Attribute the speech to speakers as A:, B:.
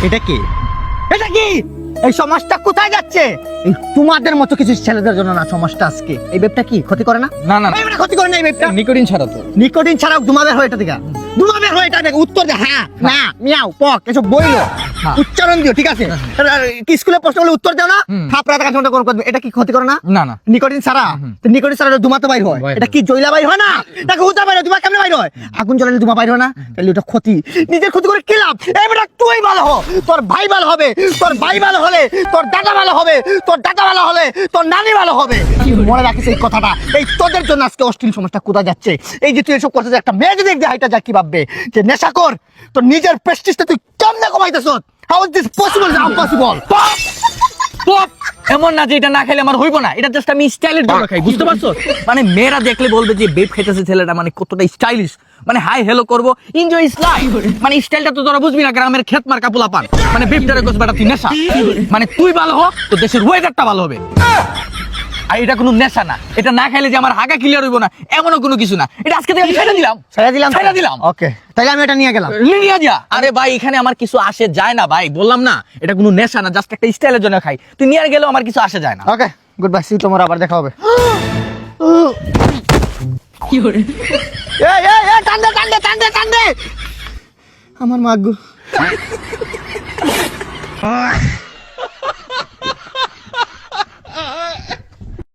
A: এটা কি? এটা কি? এই সমাজটা কোথায় যাচ্ছে? এই তোমাদের মতো কিছু ছেলেদের জন্য না সমাজটা আজকে। এই বেবটা কি ক্ষতি করে না?
B: না না
A: এই বেবটা ক্ষতি করে না এই বেবটা।
B: নিকোটিন ছাড়া তো।
A: নিকোটিন ছাড়াও দুমাবের হয় এটা দিকা। দুমাবের হয় এটা দেখ উত্তর দে হ্যাঁ না মিয়াও পক এসব বইলো উচ্চারণ দিও ঠিক আছে। কি স্কুলে প্রশ্ন করলে উত্তর দাও না থাপড়া টাকা ঝন্টা কোন করবে এটা কি ক্ষতি করে না?
B: না না
A: নিকোটিন ছাড়া তো নিকোটিন ছাড়া দুমা তো বাইর হয়। এটা কি জয়লা বাইর হয় না? এটা হুদা বাইর হয় দুমা কেমনে বাইর হয়? আগুন জ্বালালে দুমা বাইর হয় না? তাহলে এটা ক্ষতি। নিজের ক্ষতি করে কি লাভ? এই বেটা তুই ভালো হ তোর ভাই ভালো হবে তোর ভাই ভালো হলে তোর দাদা ভালো হবে তোর দাদা ভালো হলে তোর নানি ভালো হবে। মনে রাখিস এই কথাটা। এই তোদের জন্য আজকে অশ্লীল সমাজটা কোথায় যাচ্ছে। এই যে তুই এসব করছিস একটা মেয়ে যদি দেখে হাইটা যা কি ভাববে যে নেশা কর তোর নিজের প্রেস্টিজটা তুই কেমনে কমাইতেছ? How is this possible? Impossible.
B: পপ এমন না যে এটা না খেলে আমার হইব না, এটা জাস্ট আমি স্টাইলের জন্য খাই, বুঝতে পারছো? মানে মেয়েরা দেখলে বলবে যে বেব খেতেছে ছেলেটা মানে কতটা স্টাইলিশ, মানে হাই হ্যালো করবো, এনজয় ইজ লাইফ। মানে স্টাইলটা তো তোরা বুঝবি না, গ্রামের খেত মার্কা পোলা পান। মানে বেবটারে কোস বেটা তুই নেশা, মানে তুই ভালো হ তো দেশের ওয়েদারটা ভালো হবে। আর এটা কোনো নেশা না, এটা না খাইলে যে আমার হাগা ক্লিয়ার হইব না এমনও কোনো কিছু না। এটা আজকে থেকে আমি ছেড়ে দিলাম।
A: ওকে তাহলে আমি এটা নিয়ে গেলাম।
B: নিয়ে যা। আরে ভাই এখানে আমার কিছু আসে যায় না ভাই, বললাম না এটা কোনো নেশা না, জাস্ট একটা স্টাইলের জন্য খাই। তুই নিয়ে গেলেও আমার কিছু আসে যায় না।
A: ওকে গুড বাই, সি তোমার আবার দেখা হবে।
B: কি করে
A: এই এই এই টান দে টান দে টান দে টান দে আমার মাগু।